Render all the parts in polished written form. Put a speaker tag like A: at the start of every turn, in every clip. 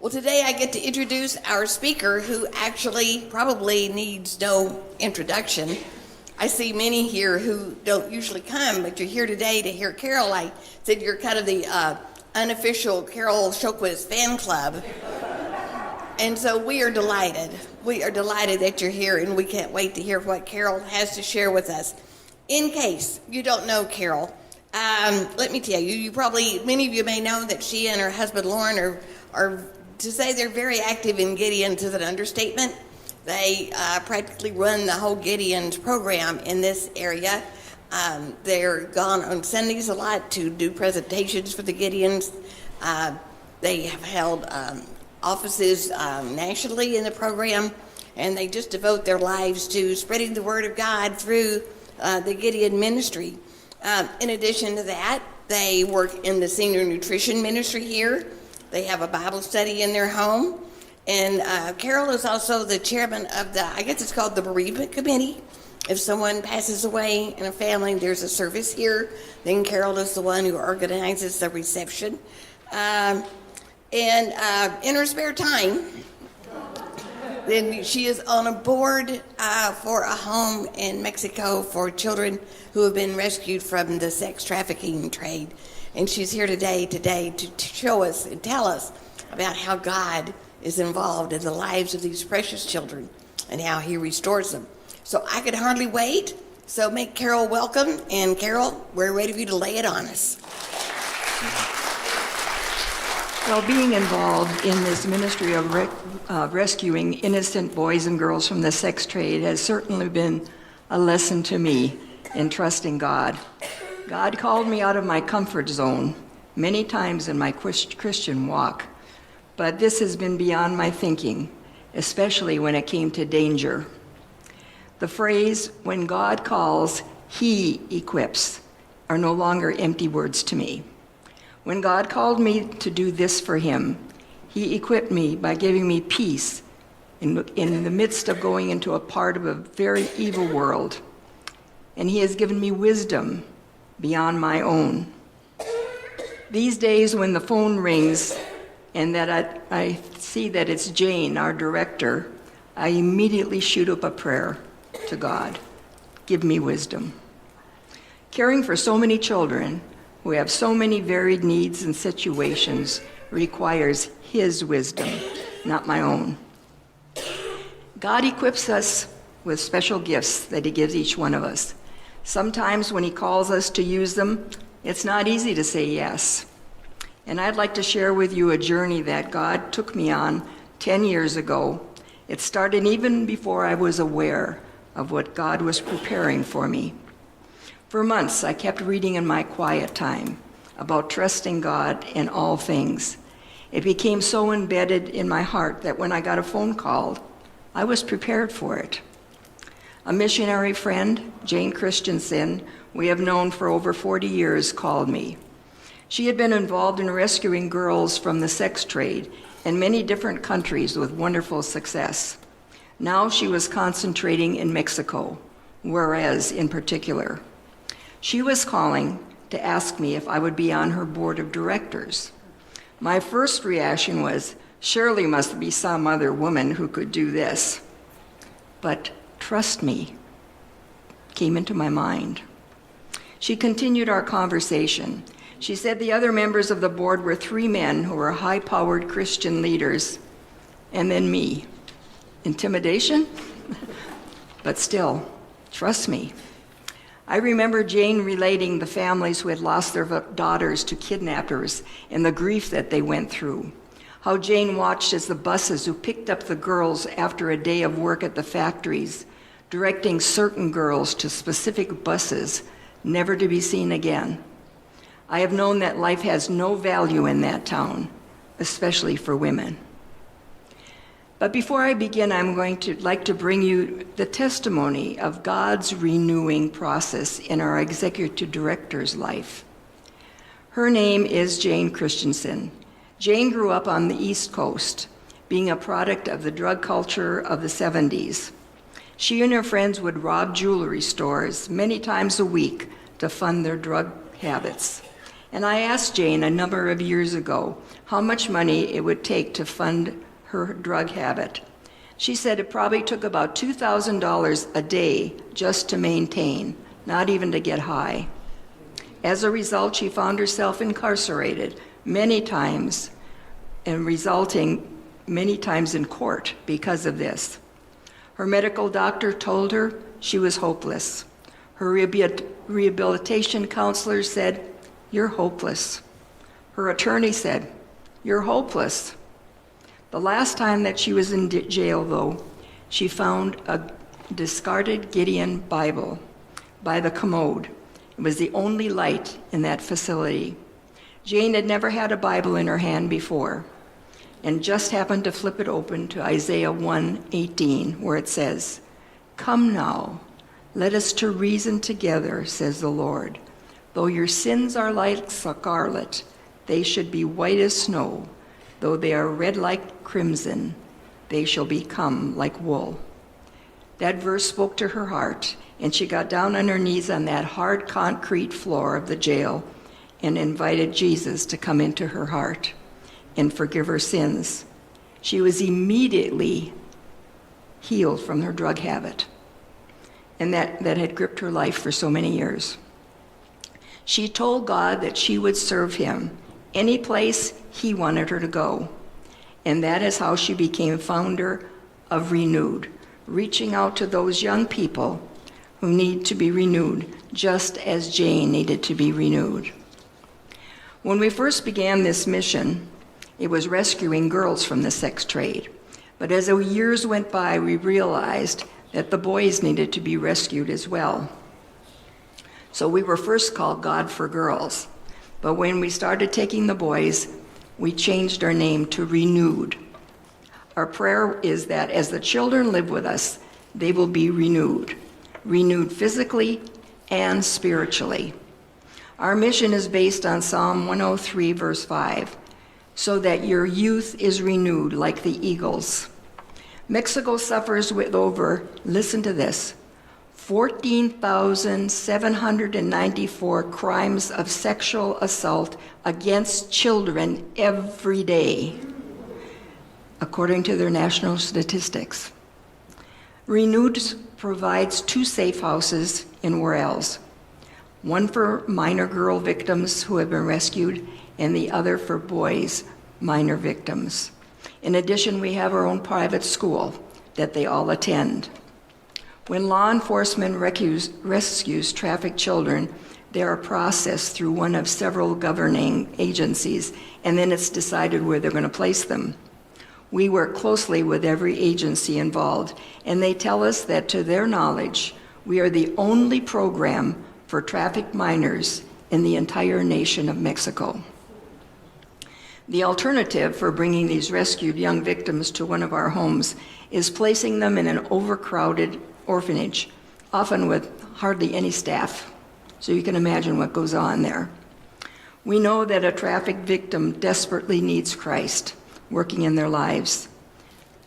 A: Well, today I get to introduce our speaker who actually probably needs no introduction. I see many here who don't usually come, but you're here today to hear Carole. I said you're kind of the unofficial Carole Shoquist fan club. And so we are delighted. We are delighted that you're here, and we can't wait to hear what Carole has to share with us. In case you don't know Carole, let me tell you, many of you may know that she and her husband Lauren are to say they're very active in Gideon's is an understatement. They practically run the whole Gideon's program in this area. They're gone on Sundays a lot to do presentations for the Gideons. They have held offices nationally in the program, and they just devote their lives to spreading the word of God through the Gideon ministry. In addition to that, they work in the senior nutrition ministry here. They have a Bible study in their home. And Carole is also the chairman of I guess it's called the bereavement committee. If someone passes away in a family, there's a service here, then Carole is the one who organizes the reception. And in her spare time, then she is on a board for a home in Mexico for children who have been rescued from the sex trafficking trade. And she's here today to show us and tell us about how God is involved in the lives of these precious children and how he restores them. So I could hardly wait. So make Carole welcome. And Carole, we're ready for you to lay it on us.
B: Well, being involved in this ministry of rescuing innocent boys and girls from the sex trade has certainly been a lesson to me in trusting God. God called me out of my comfort zone many times in my Christian walk, but this has been beyond my thinking, especially when it came to danger. The phrase, "when God calls, he equips," are no longer empty words to me. When God called me to do this for him, he equipped me by giving me peace in the midst of going into a part of a very evil world. And he has given me wisdom beyond my own. These days when the phone rings and that I see that it's Jane, our director, I immediately shoot up a prayer to God. Give me wisdom. Caring for so many children who have so many varied needs and situations requires his wisdom, not my own. God equips us with special gifts that he gives each one of us. Sometimes when he calls us to use them, it's not easy to say yes. And I'd like to share with you a journey that God took me on 10 years ago. It started even before I was aware of what God was preparing for me. For months, I kept reading in my quiet time about trusting God in all things. It became so embedded in my heart that when I got a phone call, I was prepared for it. A missionary friend, Jane Christensen, we have known for over 40 years, called me. She had been involved in rescuing girls from the sex trade in many different countries with wonderful success. Now she was concentrating in Mexico, Juarez in particular. She was calling to ask me if I would be on her board of directors. My first reaction was, surely must be some other woman who could do this. But trust me came into my mind. She continued our conversation. She said the other members of the board were 3 men who were high-powered Christian leaders, and then me. Intimidation? But still, trust me. I remember Jane relating the families who had lost their daughters to kidnappers and the grief that they went through. How Jane watched as the buses who picked up the girls after a day of work at the factories, directing certain girls to specific buses, never to be seen again. I have known that life has no value in that town, especially for women. But before I begin, I'm going to like to bring you the testimony of God's renewing process in our executive director's life. Her name is Jane Christensen. Jane grew up on the East Coast, being a product of the drug culture of the 70s. She and her friends would rob jewelry stores many times a week to fund their drug habits. And I asked Jane a number of years ago how much money it would take to fund her drug habit. She said it probably took about $2,000 a day just to maintain, not even to get high. As a result, she found herself incarcerated many times and resulting many times in court because of this. Her medical doctor told her she was hopeless. Her rehabilitation counselor said, "You're hopeless." Her attorney said, "You're hopeless." The last time that she was in jail, though, she found a discarded Gideon Bible by the commode. It was the only light in that facility. Jane had never had a Bible in her hand before, and just happened to flip it open to Isaiah 1:18, where it says, "Come now, let us to reason together, says the Lord. Though your sins are like scarlet, they should be white as snow. Though they are red like crimson, they shall become like wool." That verse spoke to her heart, and she got down on her knees on that hard concrete floor of the jail and invited Jesus to come into her heart and forgive her sins. She was immediately healed from her drug habit, and that had gripped her life for so many years. She told God that she would serve him any place he wanted her to go, and that is how she became founder of Renewed, reaching out to those young people who need to be renewed, just as Jane needed to be renewed. When we first began this mission, it was rescuing girls from the sex trade. But as the years went by, we realized that the boys needed to be rescued as well. So we were first called God for Girls. But when we started taking the boys, we changed our name to Renewed. Our prayer is that as the children live with us, they will be renewed physically and spiritually. Our mission is based on Psalm 103, verse 5, so that your youth is renewed like the eagles. Mexico suffers with over, listen to this, 14,794 crimes of sexual assault against children every day, according to their national statistics. Renewed provides 2 safe houses in Juarez, one for minor girl victims who have been rescued, and the other for boys, minor victims. In addition, we have our own private school that they all attend. When law enforcement rescues trafficked children, they are processed through one of several governing agencies, and then it's decided where they're going to place them. We work closely with every agency involved, and they tell us that to their knowledge, we are the only program for trafficked minors in the entire nation of Mexico. The alternative for bringing these rescued young victims to one of our homes is placing them in an overcrowded orphanage, often with hardly any staff. So you can imagine what goes on there. We know that a trafficked victim desperately needs Christ working in their lives.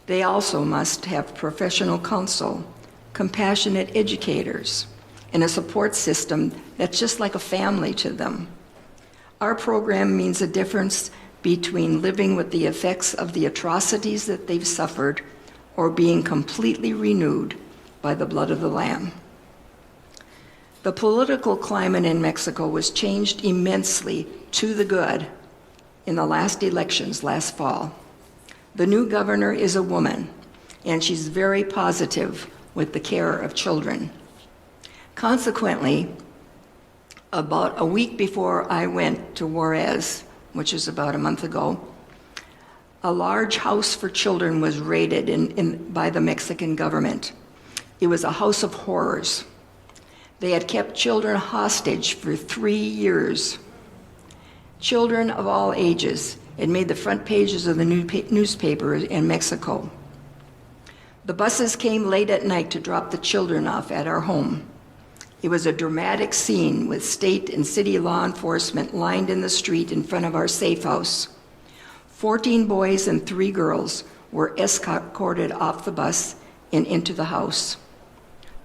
B: They also must have professional counsel, compassionate educators, and a support system that's just like a family to them. Our program means a difference between living with the effects of the atrocities that they've suffered or being completely renewed by the blood of the Lamb. The political climate in Mexico was changed immensely to the good in the last elections last fall. The new governor is a woman, and she's very positive with the care of children. Consequently, about a week before I went to Juarez, which is about a month ago, a large house for children was raided by the Mexican government. It was a house of horrors. They had kept children hostage for 3 years. Children of all ages. It made the front pages of the newspaper in Mexico. The buses came late at night to drop the children off at our home. It was a dramatic scene with state and city law enforcement lined in the street in front of our safe house. 14 boys and 3 girls were escorted off the bus and into the house.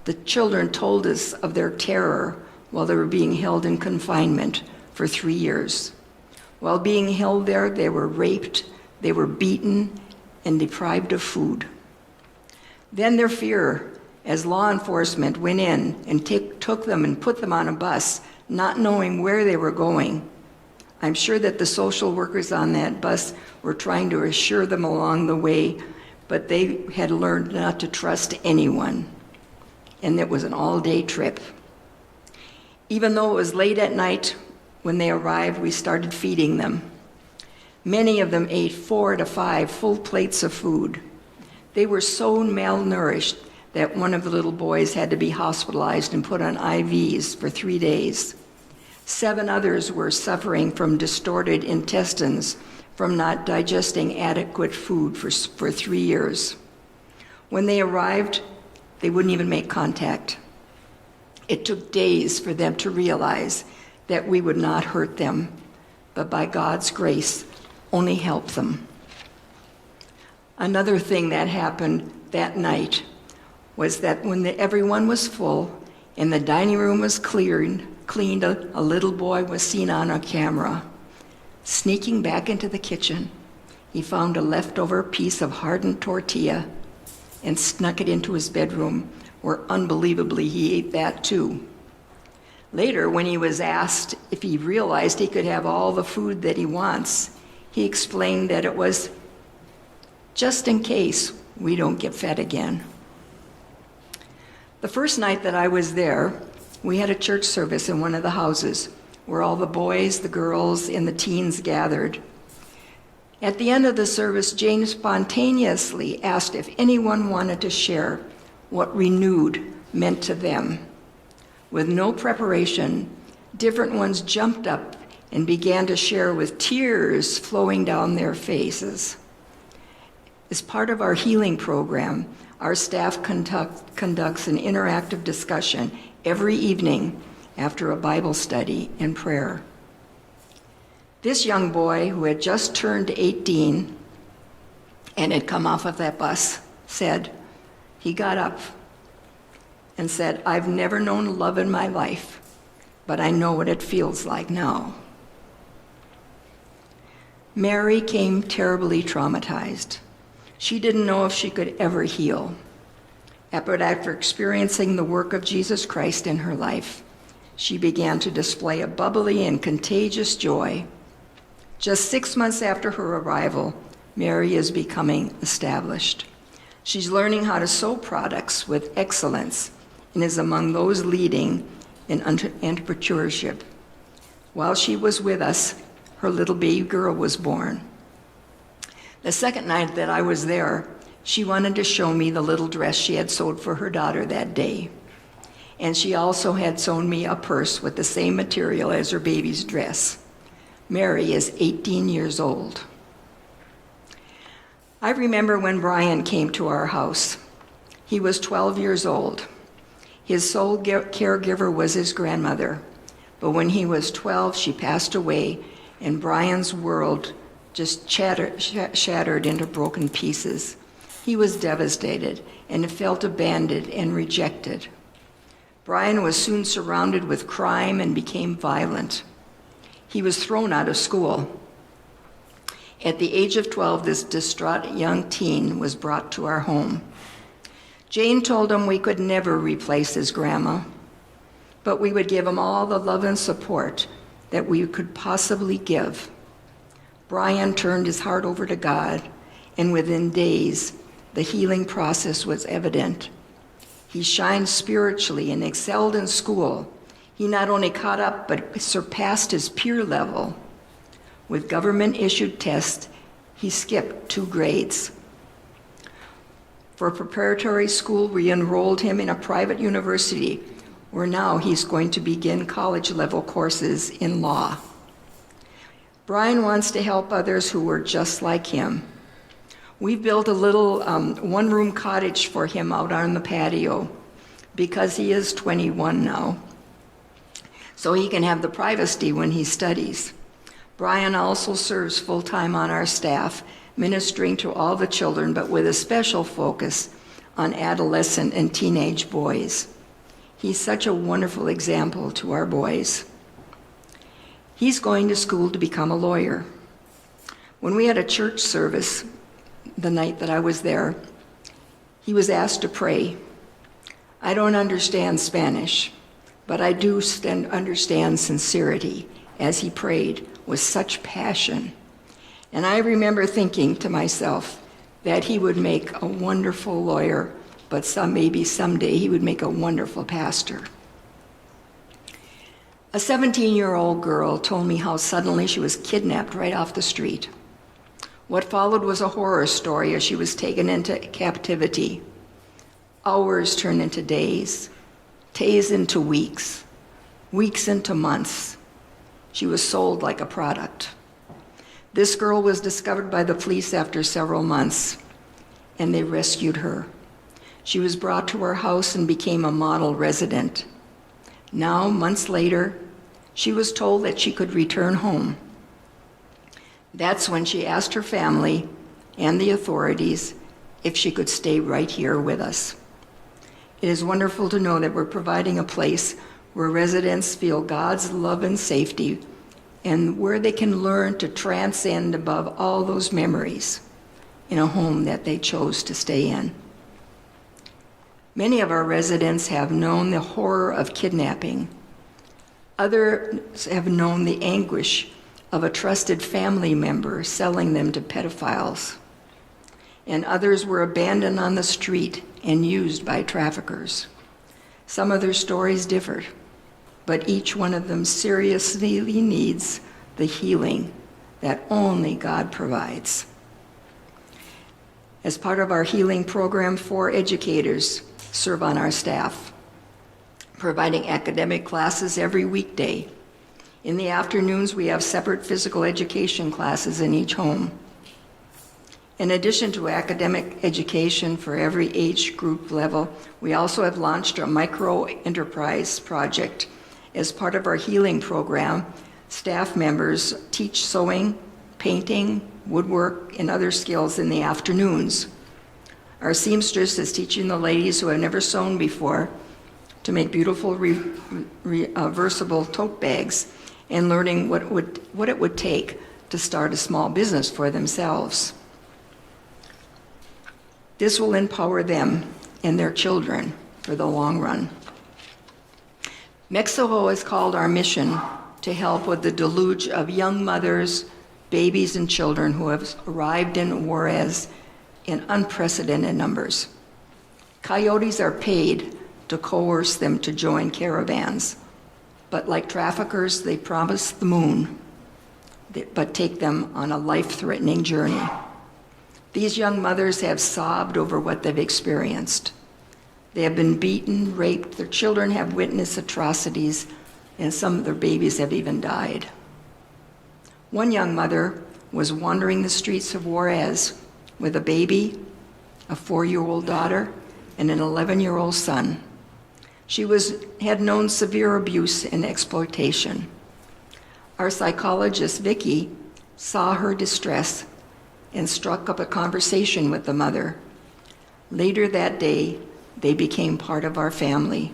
B: The children told us of their terror while they were being held in confinement for 3 years. While being held there, they were raped, they were beaten, and deprived of food. Then their fear, as law enforcement went in and took them and put them on a bus, not knowing where they were going. I'm sure that the social workers on that bus were trying to assure them along the way, but they had learned not to trust anyone. And it was an all-day trip. Even though it was late at night, when they arrived, we started feeding them. Many of them ate 4 to 5 full plates of food. They were so malnourished that one of the little boys had to be hospitalized and put on IVs for 3 days. 7 others were suffering from distorted intestines from not digesting adequate food for 3 years. When they arrived, they wouldn't even make contact. It took days for them to realize that we would not hurt them, but by God's grace, only help them. Another thing that happened that night was that when everyone was full and the dining room was cleaned, a little boy was seen on a camera. Sneaking back into the kitchen, he found a leftover piece of hardened tortilla and snuck it into his bedroom, where unbelievably he ate that too. Later, when he was asked if he realized he could have all the food that he wants, he explained that it was just in case we don't get fed again. The first night that I was there, we had a church service in one of the houses where all the boys, the girls, and the teens gathered. At the end of the service, Jane spontaneously asked if anyone wanted to share what renewed meant to them. With no preparation, different ones jumped up and began to share with tears flowing down their faces. As part of our healing program, our staff conducts an interactive discussion every evening after a Bible study and prayer. This young boy, who had just turned 18 and had come off of that bus, he got up and said, "I've never known love in my life, but I know what it feels like now." Mary came terribly traumatized. She didn't know if she could ever heal. But after experiencing the work of Jesus Christ in her life, she began to display a bubbly and contagious joy. Just 6 months after her arrival, Mary is becoming established. She's learning how to sew products with excellence and is among those leading in entrepreneurship. While she was with us, her little baby girl was born. The second night that I was there, she wanted to show me the little dress she had sewed for her daughter that day. And she also had sewn me a purse with the same material as her baby's dress. Mary is 18 years old. I remember when Brian came to our house. He was 12 years old. His sole caregiver was his grandmother. But when he was 12, she passed away, and Brian's world just shattered into broken pieces. He was devastated and felt abandoned and rejected. Brian was soon surrounded with crime and became violent. He was thrown out of school. At the age of 12, this distraught young teen was brought to our home. Jane told him we could never replace his grandma, but we would give him all the love and support that we could possibly give. Brian turned his heart over to God, and within days, the healing process was evident. He shined spiritually and excelled in school. He not only caught up, but surpassed his peer level. With government-issued tests, he skipped 2 grades. For preparatory school, we enrolled him in a private university, where now he's going to begin college-level courses in law. Brian wants to help others who were just like him. We built a little one-room cottage for him out on the patio because he is 21 now, so he can have the privacy when he studies. Brian also serves full-time on our staff, ministering to all the children, but with a special focus on adolescent and teenage boys. He's such a wonderful example to our boys. He's going to school to become a lawyer. When we had a church service the night that I was there, he was asked to pray. I don't understand Spanish, but I do understand sincerity as he prayed with such passion. And I remember thinking to myself that he would make a wonderful lawyer, but maybe someday he would make a wonderful pastor. A 17-year-old girl told me how suddenly she was kidnapped right off the street. What followed was a horror story as she was taken into captivity. Hours turned into days, days into weeks, weeks into months. She was sold like a product. This girl was discovered by the police after several months, and they rescued her. She was brought to our house and became a model resident. Now, months later, she was told that she could return home. That's when she asked her family and the authorities if she could stay right here with us. It is wonderful to know that we're providing a place where residents feel God's love and safety, and where they can learn to transcend above all those memories in a home that they chose to stay in. Many of our residents have known the horror of kidnapping. Others have known the anguish of a trusted family member selling them to pedophiles. And others were abandoned on the street and used by traffickers. Some of their stories differ, but each one of them seriously needs the healing that only God provides. As part of our healing program, 4 educators serve on our staff, providing academic classes every weekday. In the afternoons, we have separate physical education classes in each home. In addition to academic education for every age group level, we also have launched a micro-enterprise project. As part of our healing program, staff members teach sewing, painting, woodwork, and other skills in the afternoons. Our seamstress is teaching the ladies who have never sewn before to make beautiful reversible tote bags and learning what it would take to start a small business for themselves. This will empower them and their children for the long run. Mexico has called our mission to help with the deluge of young mothers, babies, and children who have arrived in Juarez in unprecedented numbers. Coyotes are paid to coerce them to join caravans, but like traffickers, they promise the moon, but take them on a life-threatening journey. These young mothers have sobbed over what they've experienced. They have been beaten, raped, their children have witnessed atrocities, and some of their babies have even died. One young mother was wandering the streets of Juarez with a baby, a 4-year-old daughter, and an 11-year-old son. She had known severe abuse and exploitation. Our psychologist, Vicki, saw her distress and struck up a conversation with the mother. Later that day, they became part of our family.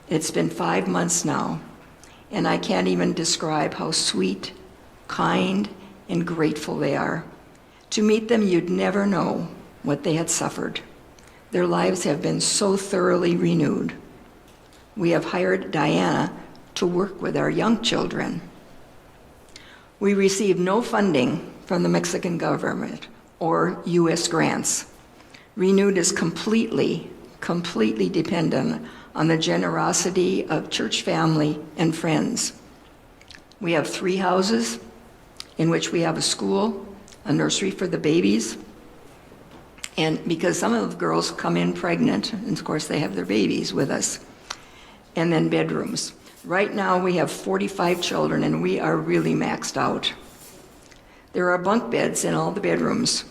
B: It's been 5 months now, and I can't even describe how sweet, kind, and grateful they are. To meet them, you'd never know what they had suffered. Their lives have been so thoroughly renewed. We have hired Diana to work with our young children. We receive no funding from the Mexican government or U.S. grants. Renewed is completely dependent on the generosity of church family and friends. We have 3 houses in which we have a school, a nursery for the babies, and because some of the girls come in pregnant, and of course they have their babies with us, and then bedrooms. Right now we have 45 children and we are really maxed out. There are bunk beds in all the bedrooms,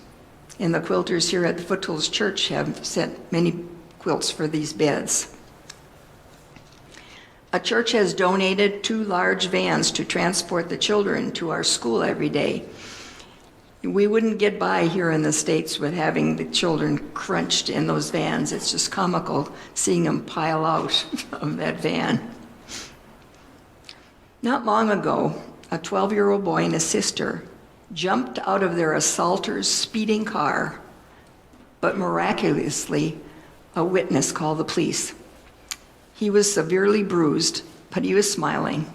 B: and the quilters here at the Foothills Church have sent many quilts for these beds. A church has donated 2 large vans to transport the children to our school every day. We wouldn't get by here in the States with having the children crunched in those vans. It's just comical seeing them pile out of that van. Not long ago, a 12-year-old boy and his sister jumped out of their assaulter's speeding car, but miraculously, a witness called the police. He was severely bruised, but he was smiling.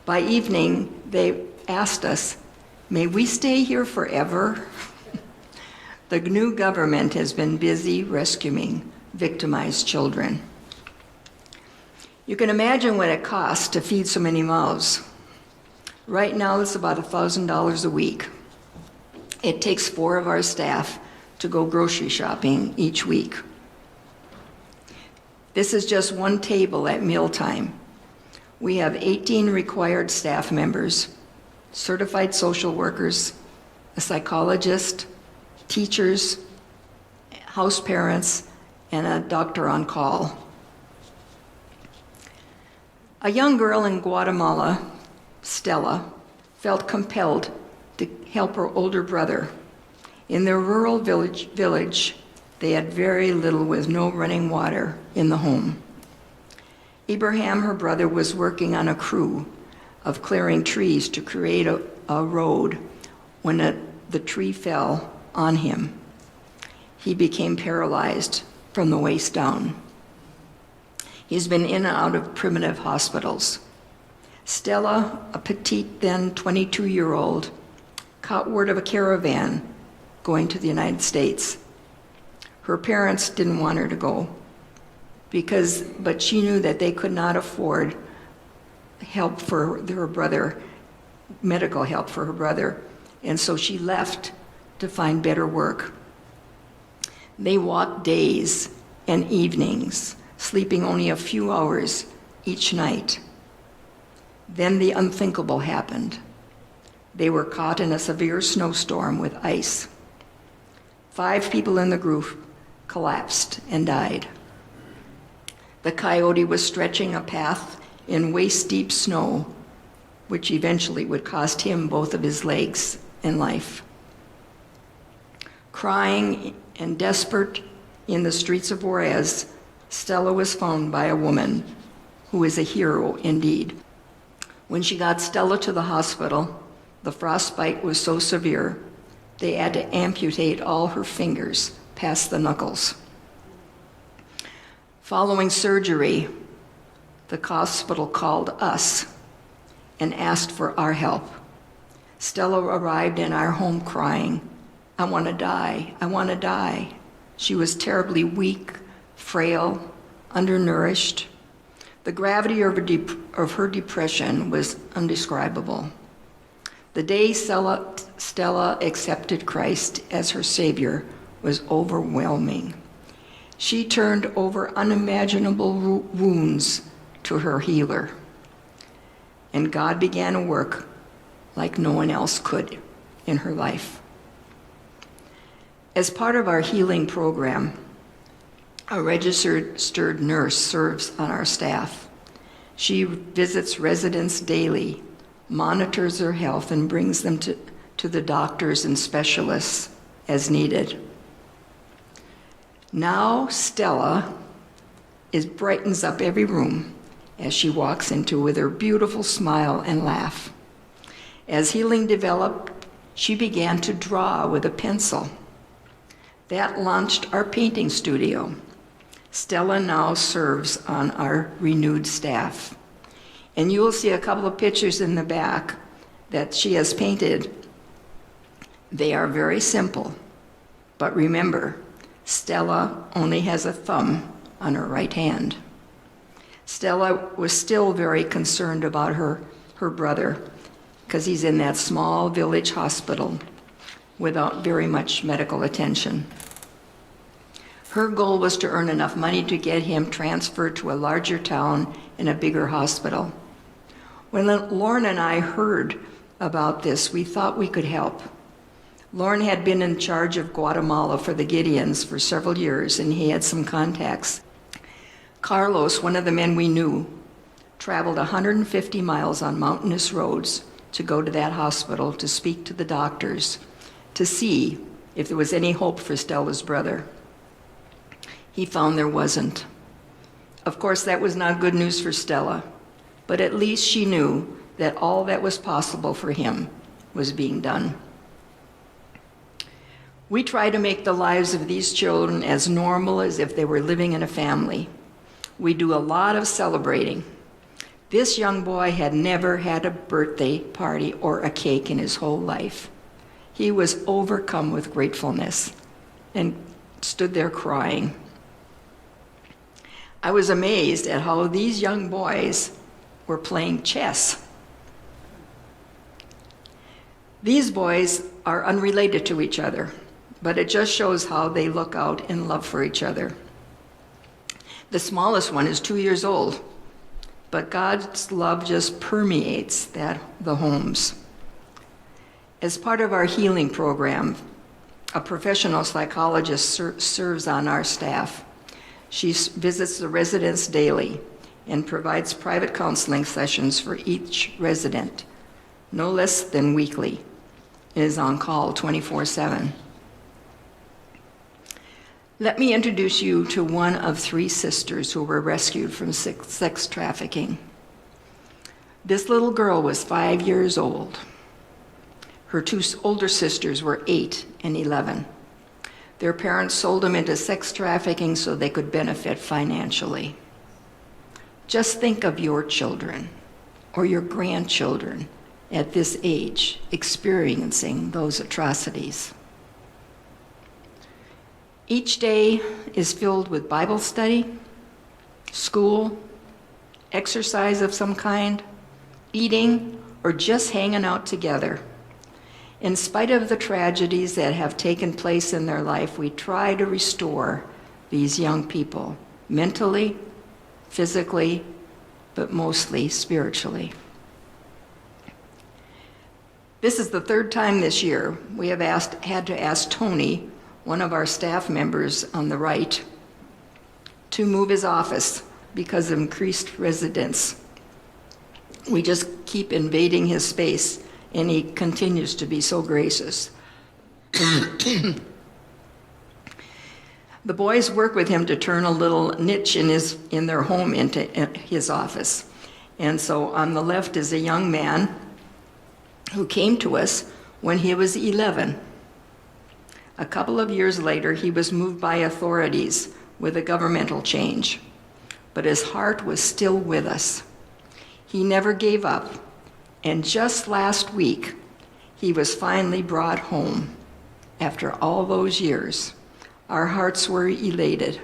B: By evening, they asked us, "May we stay here forever?" The new government has been busy rescuing victimized children. You can imagine what it costs to feed so many mouths. Right now, it's about $1,000 a week. It takes 4 of our staff to go grocery shopping each week. This is just one table at mealtime. We have 18 required staff members, certified social workers, a psychologist, teachers, house parents, and a doctor on call. A young girl in Guatemala, Stella, felt compelled to help her older brother. In their rural village, they had very little with no running water in the home. Abraham, her brother, was working on a crew of clearing trees to create a road when the tree fell on him. He became paralyzed from the waist down. He's been in and out of primitive hospitals. Stella, a petite, then 22-year-old, caught word of a caravan going to the United States. Her parents didn't want her to go, but she knew that they could not afford help for her brother, medical help for her brother, and so she left to find better work. They walked days and evenings, sleeping only a few hours each night. Then the unthinkable happened. They were caught in a severe snowstorm with ice. 5 people in the group collapsed and died. The coyote was stretching a path in waist-deep snow, which eventually would cost him both of his legs and life. Crying and desperate in the streets of Juarez, Stella was found by a woman who is a hero indeed. When she got Stella to the hospital, the frostbite was so severe, they had to amputate all her fingers past the knuckles. Following surgery, the hospital called us and asked for our help. Stella arrived in our home crying, "I want to die, I want to die." She was terribly weak, frail, undernourished. The gravity of her depression was undescribable. The day Stella accepted Christ as her Savior was overwhelming. She turned over unimaginable wounds to her healer, and God began a work like no one else could in her life. As part of our healing program, a registered nurse serves on our staff. She visits residents daily, monitors their health, and brings them to the doctors and specialists as needed. Now Stella brightens up every room as she walks into with her beautiful smile and laugh. As healing developed, she began to draw with a pencil. That launched our painting studio. Stella now serves on our renewed staff. And you will see a couple of pictures in the back that she has painted. They are very simple, but remember, Stella only has a thumb on her right hand. Stella was still very concerned about her brother, because he's in that small village hospital without very much medical attention. Her goal was to earn enough money to get him transferred to a larger town in a bigger hospital. When Lauren and I heard about this, we thought we could help. Lauren had been in charge of Guatemala for the Gideons for several years, and he had some contacts. Carlos, one of the men we knew, traveled 150 miles on mountainous roads to go to that hospital to speak to the doctors to see if there was any hope for Stella's brother. He found there wasn't. Of course, that was not good news for Stella, but at least she knew that all that was possible for him was being done. We try to make the lives of these children as normal as if they were living in a family. We do a lot of celebrating. This young boy had never had a birthday party or a cake in his whole life. He was overcome with gratefulness and stood there crying. I was amazed at how these young boys were playing chess. These boys are unrelated to each other, but it just shows how they look out in love for each other. The smallest one is 2 years old, but God's love just permeates the homes. As part of our healing program, a professional psychologist serves on our staff. She visits the residents daily and provides private counseling sessions for each resident, no less than weekly. It is on call 24/7. Let me introduce you to one of 3 sisters who were rescued from sex trafficking. This little girl was 5 years old. Her 2 older sisters were 8 and 11. Their parents sold them into sex trafficking so they could benefit financially. Just think of your children or your grandchildren at this age experiencing those atrocities. Each day is filled with Bible study, school, exercise of some kind, eating, or just hanging out together. In spite of the tragedies that have taken place in their life, we try to restore these young people mentally, physically, but mostly spiritually. This is the 3rd time this year we have had to ask Tony, one of our staff members on the right, to move his office because of increased residents. We just keep invading his space, and he continues to be so gracious. The boys work with him to turn a little niche in their home into his office. And so on the left is a young man who came to us when he was 11. A couple of years later, he was moved by authorities with a governmental change, but his heart was still with us. He never gave up, and just last week, he was finally brought home after all those years. Our hearts were elated.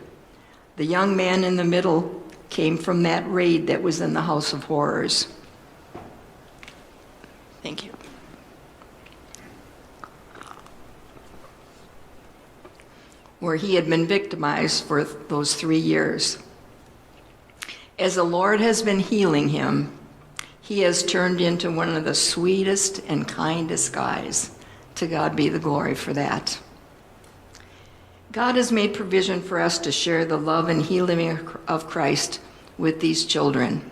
B: The young man in the middle came from that raid that was in the House of Horrors. Thank you. Where he had been victimized for those 3 years. As the Lord has been healing him, he has turned into one of the sweetest and kindest guys. To God be the glory for that. God has made provision for us to share the love and healing of Christ with these children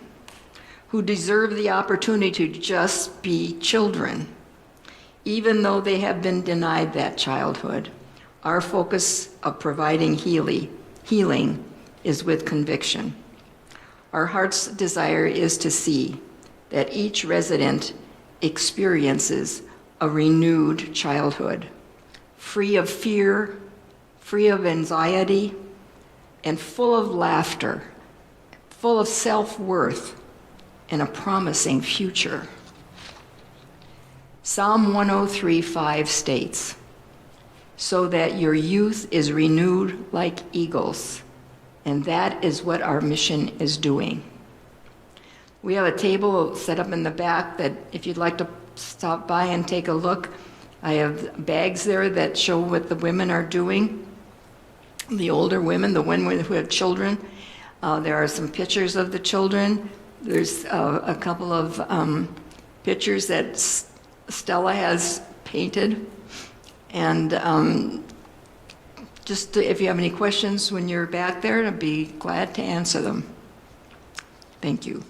B: who deserve the opportunity to just be children, even though they have been denied that childhood. Our focus of providing healing is with conviction. Our heart's desire is to see that each resident experiences a renewed childhood, free of fear, free of anxiety, and full of laughter, full of self-worth, and a promising future. Psalm 103:5 states, "So that your youth is renewed like eagles," and that is what our mission is doing. We have a table set up in the back that if you'd like to stop by and take a look, I have bags there that show what the women are doing. The older women, the women who have children. There are some pictures of the children. There's a couple of pictures that Stella has painted. And if you have any questions when you're back there, I'd be glad to answer them. Thank you.